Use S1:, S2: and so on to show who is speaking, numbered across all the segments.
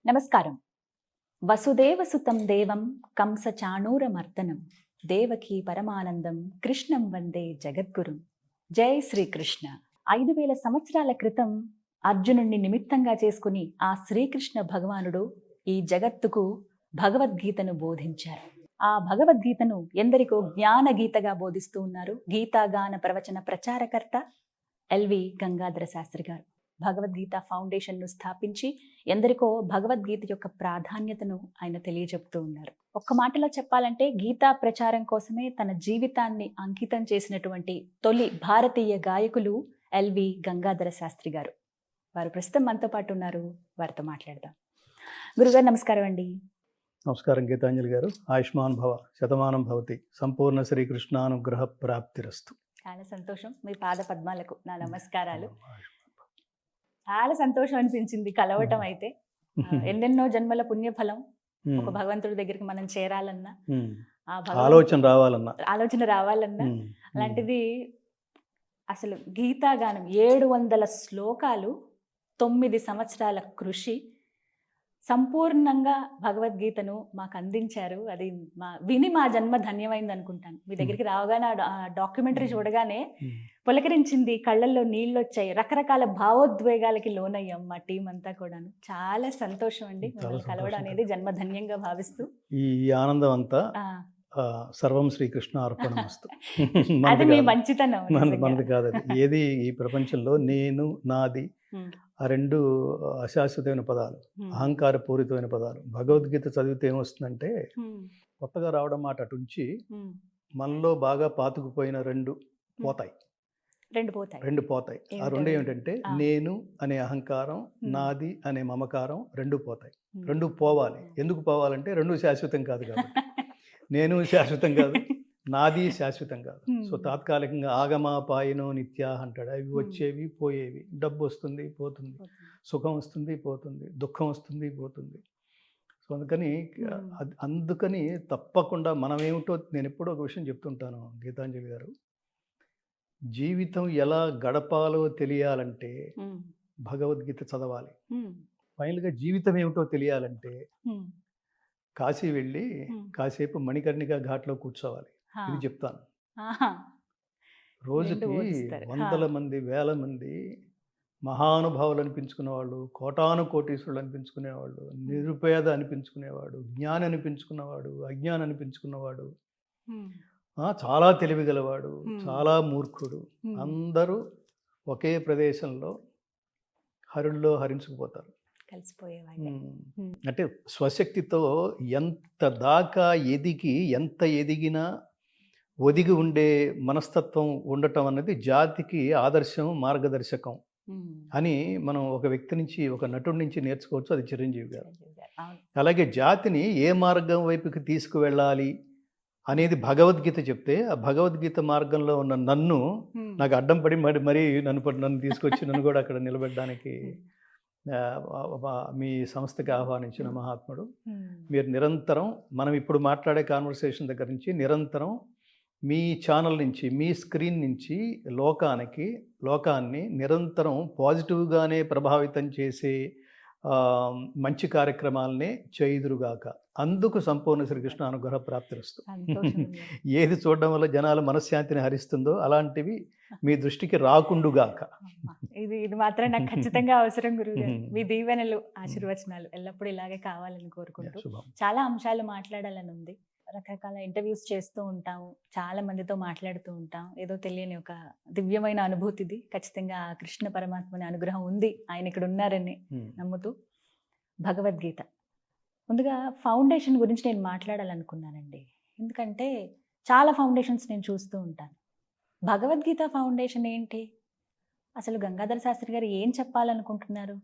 S1: నమస్కారం. వసుదేవసుతం దేవం కంసచాణూరమర్దనం దేవకీ పరమానందం కృష్ణం వందే జగద్గురుం. జై శ్రీకృష్ణ. 5000 సంవత్సరాల క్రితం అర్జునుణ్ణి నిమిత్తంగా చేసుకుని ఆ శ్రీకృష్ణ భగవానుడు ఈ జగత్తుకు భగవద్గీతను బోధించారు. ఆ భగవద్గీతను ఎందరికో జ్ఞాన గీతగా బోధిస్తూ ఉన్నారు గీతాగాన ప్రవచన ప్రచారకర్త ఎల్వి గంగాధర శాస్త్రి గారు. భగవద్గీత ఫౌండేషన్ను స్థాపించి ఎందరికో భగవద్గీత యొక్క ప్రాధాన్యతను ఆయన తెలియజెప్తూ ఉన్నారు. ఒక్క మాటలో చెప్పాలంటే గీతా ప్రచారం కోసమే తన జీవితాన్ని అంకితం చేసినటువంటి తొలి భారతీయ గాయకులు ఎల్వి గంగాధర శాస్త్రి గారు. వారు ప్రస్తుతం మనతో పాటు ఉన్నారు. వారితో మాట్లాడదాం. గురుగారు నమస్కారం అండి.
S2: నమస్కారం గీతాంజలి గారు. ఆయుష్మాన్ భవ, శతమానం భవతి, సంపూర్ణ శ్రీకృష్ణానుగ్రహ ప్రాప్తిరస్తు.
S1: చాలా సంతోషం. మీ పాద పద్మాలకు నా నమస్కారాలు. చాలా సంతోషం అనిపించింది కలవటం. అయితే ఎన్నెన్నో జన్మల పుణ్యఫలం ఒక భగవంతుడి దగ్గరికి మనం చేరాలన్నా, ఆ ఆలోచన రావాలన్నా అలాంటిది అసలు గీతాగానం 700 శ్లోకాలు, 9 సంవత్సరాల కృషి, సంపూర్ణంగా భగవద్గీతను మాకు అందించారు. అది విని మా జన్మ ధన్యమైంది అనుకుంటాను. మీ దగ్గరికి రావగానే ఆ డాక్యుమెంటరీ చూడగానే పులకరించింది, కళ్ళల్లో నీళ్ళు వచ్చాయి, రకరకాల భావోద్వేగాలకి లోనయ్యాం మా టీం అంతా కూడాను. చాలా సంతోషం అండి. మిమ్మల్ని కలవడం అనేది జన్మధన్యంగా భావిస్తూ
S2: ఈ ఆనందం అంతా సర్వం శ్రీకృష్ణ అర్పణమస్తు.
S1: అది మీ మంచితనం.
S2: మనది కాదు. ఏది ఈ ప్రపంచంలో నేను, నాది ఆ రెండు అశాశ్వతమైన పదాలు, అహంకార పూరితమైన పదాలు. భగవద్గీత చదివితే ఏమొస్తుందంటే, కొత్తగా రావడం మాట అటుంచి మనలో బాగా పాతుకుపోయిన రెండు పోతాయి. ఆ రెండు ఏమిటంటే, నేను అనే అహంకారం, నాది అనే మమకారం రెండు పోతాయి. రెండు పోవాలి. ఎందుకు పోవాలంటే రెండు శాశ్వతం కాదు కాబట్టి. నేను శాశ్వతం కాదు, నాది శాశ్వతం కాదు. సో తాత్కాలికంగా ఆగమాపాయనో నిత్యా అంటాడు. అవి వచ్చేవి పోయేవి. డబ్బు వస్తుంది పోతుంది, సుఖం వస్తుంది పోతుంది, దుఃఖం వస్తుంది పోతుంది. సో అందుకని తప్పకుండా మనమేమిటో నేను ఎప్పుడూ ఒక విషయం చెప్తుంటాను గీతాంజలి గారు. జీవితం ఎలా గడపాలో తెలియాలంటే భగవద్గీత చదవాలి. ఫైనల్గా జీవితం ఏమిటో తెలియాలంటే కాశీ వెళ్ళి కాసేపు మణికర్ణిక ఘాట్లో కూర్చోవాలి. ఇది చెప్తాను. రోజుకి 100 మంది 1000 మంది మహానుభావులు అనిపించుకునే వాళ్ళు, కోటాను కోటీశ్వరులు అనిపించుకునేవాళ్ళు, నిరుపేద అనిపించుకునేవాడు, జ్ఞాని అనిపించుకున్నవాడు, అజ్ఞాని అనిపించుకున్నవాడు, చాలా తెలివిగలవాడు, చాలా మూర్ఖుడు, అందరూ ఒకే ప్రదేశంలో హరుల్లో హరించుకుపోతారు. అంటే స్వశక్తితో ఎంత దాకా ఎంత ఎదిగినా ఒదిగి ఉండే మనస్తత్వం ఉండటం అన్నది జాతికి ఆదర్శం, మార్గదర్శకం అని మనం ఒక వ్యక్తి నుంచి, ఒక నటుడి నుంచి నేర్చుకోవచ్చు. అది చిరంజీవి గారు. అలాగే జాతిని ఏ మార్గం వైపుకి తీసుకువెళ్ళాలి అనేది భగవద్గీత చెప్తే, ఆ భగవద్గీత మార్గంలో ఉన్న నన్ను నాకు అడ్డం పడి మరీ నన్ను తీసుకొచ్చి నన్ను కూడా అక్కడ నిలబెట్టడానికి మీ సంస్థకి ఆహ్వానించిన మహాత్ముడు. మీరు నిరంతరం, మనం ఇప్పుడు మాట్లాడే కాన్వర్సేషన్ దగ్గర నుంచి నిరంతరం మీ ఛానల్ నుంచి, మీ స్క్రీన్ నుంచి లోకాన్ని నిరంతరం పాజిటివ్గానే ప్రభావితం చేసే మంచి కార్యక్రమాలనే చేయుదురుగాక. అందుకు సంపూర్ణ శ్రీకృష్ణ అనుగ్రహ ప్రాప్తిరస్తు. ఏది చూడడం వల్ల జనాల మనశ్శాంతిని హరిస్తుందో అలాంటివి మీ దృష్టికి రాకుండుగాక.
S1: ఇది మాత్రం నాకు ఖచ్చితంగా అవసరం గురువుగారు. మీ దీవెనలు, ఆశీర్వచనాలు ఎల్లప్పుడూ ఇలాగే కావాలని కోరుకుంటూ, చాలా అంశాలు మాట్లాడాలని ఉంది. రకరకాల ఇంటర్వ్యూస్ చేస్తూ ఉంటాము, చాలా మందితో మాట్లాడుతూ ఉంటాం. ఏదో తెలియని ఒక దివ్యమైన అనుభూతిది. ఖచ్చితంగా కృష్ణ పరమాత్మని అనుగ్రహం ఉంది, ఆయన ఇక్కడ ఉన్నారని నమ్ముతూ భగవద్గీత, ముందుగా ఫౌండేషన్ గురించి నేను మాట్లాడాలనుకున్నానండి. ఎందుకంటే చాలా ఫౌండేషన్స్ నేను చూస్తూ ఉంటాను. భగవద్గీత ఫౌండేషన్ ఏంటి? అసలు గంగాధర శాస్త్రి గారు ఏం చెప్పాలనుకుంటున్నారు?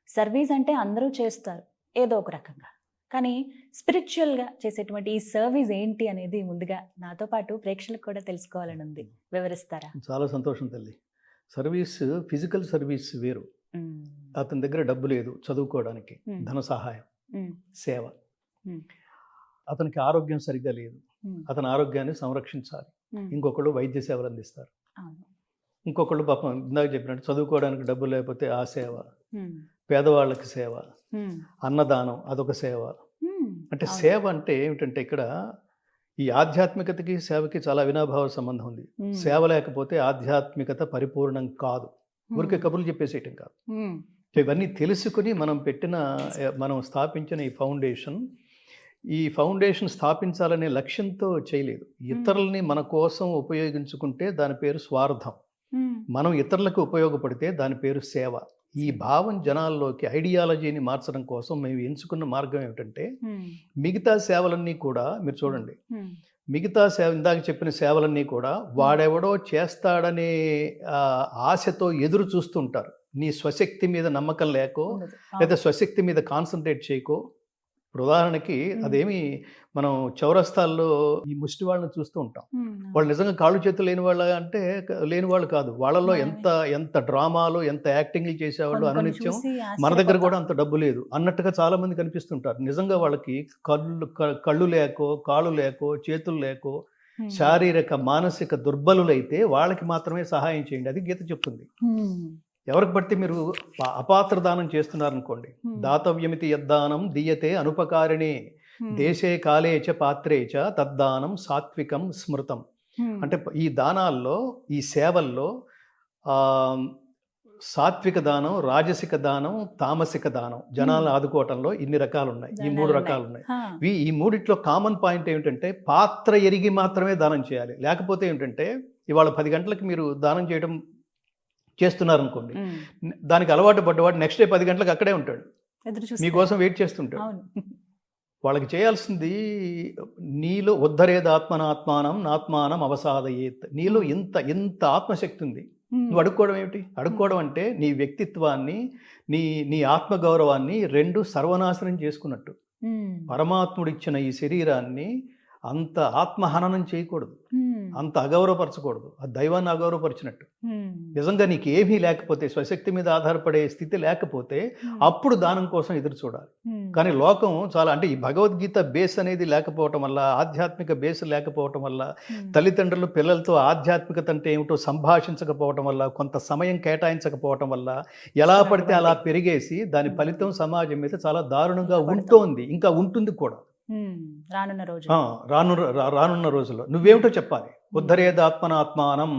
S1: సర్వీస్ అంటే అందరూ చేస్తారు ఏదో ఒక రకంగా, కానీ స్పిరిచువల్గా చేసేటువంటి ఈ సర్వీస్ ఏంటి అనేది ముందుగా నాతో పాటు ప్రేక్షకులకు కూడా తెలుసుకోవాలని ఉంది. వివరిస్తారా?
S2: చాలా సంతోషం తల్లి. సర్వీస్, ఫిజికల్ సర్వీస్ వేరు. అతని దగ్గర డబ్బు లేదు చదువుకోవడానికి, ధన సహాయం, సేవ. అతనికి ఆరోగ్యం సరిగ్గా లేదు, అతని ఆరోగ్యాన్ని సంరక్షించాలి. ఇంకొకళ్ళు వైద్య సేవలు అందిస్తారు. ఇంకొకళ్ళు పాపం ఇందాక చెప్పినట్టు చదువుకోవడానికి డబ్బు లేకపోతే ఆ సేవ. పేదవాళ్ళకి సేవ,
S1: ఉమ్,
S2: అన్నదానం అదొక సేవ.
S1: ఉమ్,
S2: అంటే
S1: అవును.
S2: సేవ అంటే ఏమిటంటే ఇక్కడ ఈ ఆధ్యాత్మికతకి సేవకి చాలా అవినాభావ సంబంధం ఉంది.
S1: ఉమ్,
S2: సేవ లేకపోతే ఆధ్యాత్మికత పరిపూర్ణం కాదు. ఊరికే కబుర్లు చెప్పేసేయటం కాదు.
S1: ఉమ్,
S2: సో ఇవన్నీ తెలుసుకుని మనం స్థాపించిన ఈ ఫౌండేషన్ స్థాపించాలనే లక్ష్యంతో చేయలేదు. ఇతరుల్ని మన కోసం ఉపయోగించుకుంటే దాని పేరు స్వార్థం.
S1: ఉమ్,
S2: మనం ఇతరులకు ఉపయోగపడితే దాని పేరు సేవ. ఈ భావం జనాల్లోకి ఐడియాలజీని మార్చడం కోసం మేము ఎంచుకున్న మార్గం ఏమిటంటే,
S1: ఉమ్,
S2: మిగతా సేవలన్నీ కూడా మీరు చూడండి,
S1: ఉమ్,
S2: మిగతా సేవ ఇందాక చెప్పిన సేవలన్నీ కూడా వాడెవడో చేస్తాడనే ఆశతో ఎదురు చూస్తుంటారు. నీ స్వశక్తి మీద నమ్మకం లేకో,
S1: ఉండదు.
S2: లేదా స్వశక్తి మీద కాన్సన్ట్రేట్ చేయకో. ఇప్పుడు ఉదాహరణకి అదేమి మనం చౌరస్తాల్లో ఈ ముష్టి వాళ్ళని చూస్తూ ఉంటాం.
S1: ఉమ్,
S2: వాళ్ళు నిజంగా కాళ్ళు చేతులు లేని వాళ్ళ అంటే లేని వాళ్ళు కాదు. వాళ్ళలో ఎంత డ్రామాలు, ఎంత యాక్టింగ్లు చేసేవాళ్ళు
S1: కొన్ని
S2: అనునిత్యం.
S1: చూసి
S2: మన దగ్గర కూడా
S1: ఆశ్చర్యపోతాం.
S2: అంత డబ్బు లేదు అన్నట్టుగా చాలా మంది కనిపిస్తుంటారు. నిజంగా వాళ్ళకి కళ్ళు లేకో, కాళ్ళు లేకో, చేతులు లేకో,
S1: ఉమ్,
S2: శారీరక మానసిక దుర్బలులైతే వాళ్ళకి మాత్రమే సహాయం చేయండి. అది గీత చెప్తుంది.
S1: ఉమ్,
S2: ఎవరికి పడితే మీరు అపాత్ర దానం చేస్తున్నారనుకోండి,
S1: Hmm.
S2: దాతవ్యమితి యద్దానం దీయతే అనుపకారిణే
S1: ఉమ్,
S2: దేశే కాలే చ పాత్రే చ తద్దానం సాత్వికం స్మృతం.
S1: ఉమ్,
S2: అంటే ఈ దానాల్లో, ఈ సేవల్లో సాత్విక దానం, రాజసిక దానం, తామసిక దానం, జనాలను ఆదుకోవటంలో ఇన్ని రకాలు ఉన్నాయి. ఈ
S1: దానాలు
S2: 3
S1: ఉన్నాయి.
S2: రకాలు ఉన్నాయి.
S1: హా,
S2: ఈ మూడిట్లో కామన్ పాయింట్ ఏమిటంటే పాత్ర ఎరిగి మాత్రమే దానం చేయాలి. లేకపోతే ఏమిటంటే ఇవాళ 10 గంటలకు మీరు దానం చేయడం చేస్తున్నారనుకోండి,
S1: ఉమ్,
S2: దానికి అలవాటు పడ్డవాడు నెక్స్ట్ డే 10 గంటలకు అక్కడే ఉంటాడు,
S1: ఎదురు చూస్తారు.
S2: మీకోసం వెయిట్ చేస్తుంటాడు.
S1: అవును.
S2: వాళ్ళకి చేయాల్సింది నీలో ఉద్ధరేదాత్మనాత్మానం నాత్మానం అవసాదయేత్. నీలో ఎంత ఆత్మశక్తి ఉంది.
S1: ఉమ్,
S2: నువ్వు అడుక్కోవడం ఏమిటి? అడుక్కోవడం అంటే నీ వ్యక్తిత్వాన్ని, నీ ఆత్మగౌరవాన్ని 2 సర్వనాశనం చేసుకున్నట్టు.
S1: ఉమ్,
S2: పరమాత్ముడిచ్చిన ఈ శరీరాన్ని అంత ఆత్మహననం చేయకూడదు,
S1: ఉమ్,
S2: అంత అగౌరవపరచకూడదు. ఆ దైవాన్ని అగౌరవపరిచినట్టు.
S1: ఉమ్,
S2: నిజంగా నీకు ఏమీ లేకపోతే, స్వశక్తి మీద ఆధారపడే స్థితి లేకపోతే అప్పుడు దానం కోసం ఎదురు చూడాలి.
S1: ఉమ్,
S2: కానీ లోకం చాలా, అంటే ఈ భగవద్గీత బేస్ అనేది లేకపోవటం వల్ల, ఆధ్యాత్మిక బేస్ లేకపోవటం వల్ల,
S1: ఉమ్,
S2: తల్లిదండ్రులు పిల్లలతో ఆధ్యాత్మికత అంటే ఏమిటో సంభాషించకపోవటం వల్ల, కొంత సమయం కేటాయించకపోవటం వల్ల ఎలా పడితే అలా పెరిగేసి దాని ఫలితం సమాజం మీద చాలా దారుణంగా ఉంటోంది, ఇంకా ఉంటుంది కూడా.
S1: ఉమ్, రానున్న రోజు.
S2: రానున్న రోజుల్లో నువ్వేమిటో చెప్పాలి. ఉద్ధరేదాత్మనాత్మానం,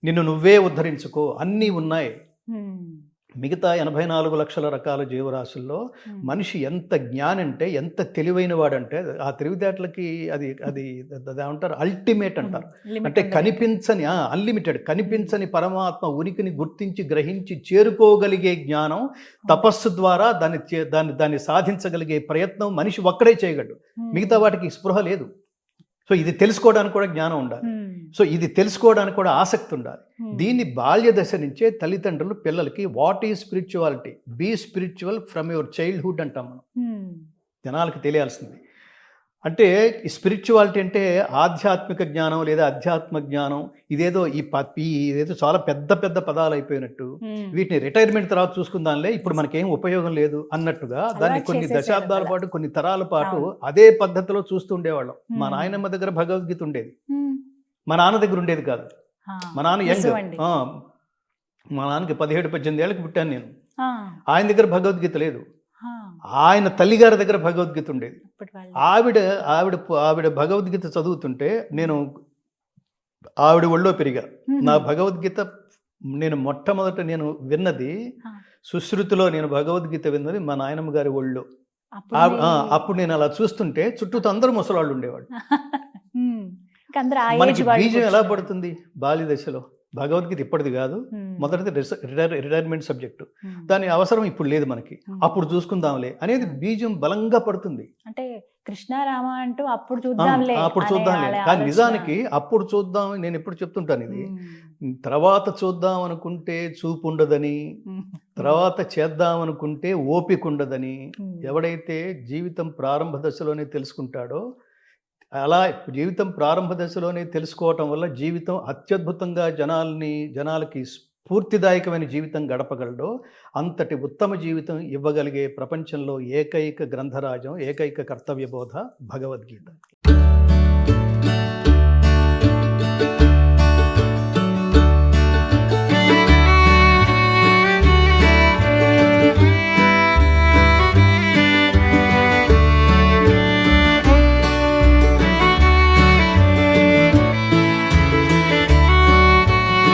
S2: నిన్ను నువ్వే ఉద్ధరించుకో. అన్నీ ఉన్నాయి. మిగతా 84 లక్షల రకాల జీవరాశుల్లో మనిషి ఎంత జ్ఞాని అంటే, ఎంత తెలివైన వాడంటే, ఆ తెలివితేటలకి అది అది ఏమంటారు, అల్టిమేట్ అంటారు. అంటే కనిపించని, అన్లిమిటెడ్, కనిపించని పరమాత్మ ఉనికిని గుర్తించి గ్రహించి చేరుకోగలిగే జ్ఞానం, తపస్సు ద్వారా దాన్ని సాధించగలిగే ప్రయత్నం మనిషి ఒక్కడే చేయగలడు. మిగతా వాటికి స్పృహ లేదు. సో ఇది తెలుసుకోవడానికి కూడా జ్ఞానం ఉండాలి. సో ఇది తెలుసుకోవడానికి కూడా ఆసక్తి ఉండాలి. దీన్ని బాల్య దశ నుంచే తల్లిదండ్రులు పిల్లలకి, what is spirituality, be spiritual from your childhood అంటాం మనం. జనాలకి తెలియాల్సింది అంటే స్పిరిచువాలిటీ అంటే ఆధ్యాత్మిక జ్ఞానం లేదా అధ్యాత్మ జ్ఞానం. ఇదేదో ఇదేదో చాలా పెద్ద పెద్ద పదాలు అయిపోయినట్టు, వీటిని రిటైర్మెంట్ తర్వాత చూసుకుందాంలే, ఇప్పుడు మనకేం ఉపయోగం లేదు అన్నట్టుగా దాన్ని కొన్ని దశాబ్దాల పాటు, కొన్ని తరాల పాటు అదే పద్ధతిలో చూస్తూ ఉండేవాళ్ళం. మా నాయనమ్మ దగ్గర భగవద్గీత ఉండేది, మా నాన్న దగ్గర ఉండేది కాదు. మా నాన్న యంగ్, మా నాన్నకి 17-18 ఏళ్ళకి పుట్టాను నేను. ఆయన దగ్గర భగవద్గీత లేదు. ఆయన తల్లిగారి దగ్గర భగవద్గీత ఉండేది. ఆవిడ భగవద్గీత చదువుతుంటే నేను ఆవిడ ఒళ్ళో పెరిగా. నా భగవద్గీత మొట్టమొదట నేను విన్నది, సుశ్రుతిలో నేను భగవద్గీత విన్నది మా నాయనమ్మ గారి ఒళ్ళో. అప్పుడు నేను అలా చూస్తుంటే చుట్టూ అందరూ ముసలాళ్ళు ఉండేవాళ్ళు. మనకి బీజం ఎలా పడుతుంది బాల్య దశలో? భగవద్గీత ఇప్పటిది కాదు, మొదటిది రిటైర్మెంట్ సబ్జెక్టు. దాని అవసరం ఇప్పుడు లేదు మనకి, అప్పుడు చూసుకుందాంలే అనేది బీజం బలంగా పడుతుంది.
S1: అంటే కృష్ణారామ అంటూ అప్పుడు చూద్దాంలే.
S2: కానీ నిజానికి అప్పుడు చూద్దాం, నేను ఎప్పుడు చెప్తుంటాను ఇది, తర్వాత చూద్దాం అనుకుంటే చూపు ఉండదని, తర్వాత చేద్దాం అనుకుంటే ఓపిక ఉండదని. ఎవడైతే జీవితం ప్రారంభ దశలోనే తెలుసుకుంటాడో, అలా జీవితం ప్రారంభ దశలోనే తెలుసుకోవటం వల్ల జీవితం అత్యద్భుతంగా జనాలకి స్ఫూర్తిదాయకమైన జీవితం గడపగలడో, అంతటి ఉత్తమ జీవితం ఇవ్వగలిగే ప్రపంచంలో ఏకైక గ్రంథరాజం, ఏకైక కర్తవ్యబోధ భగవద్గీత.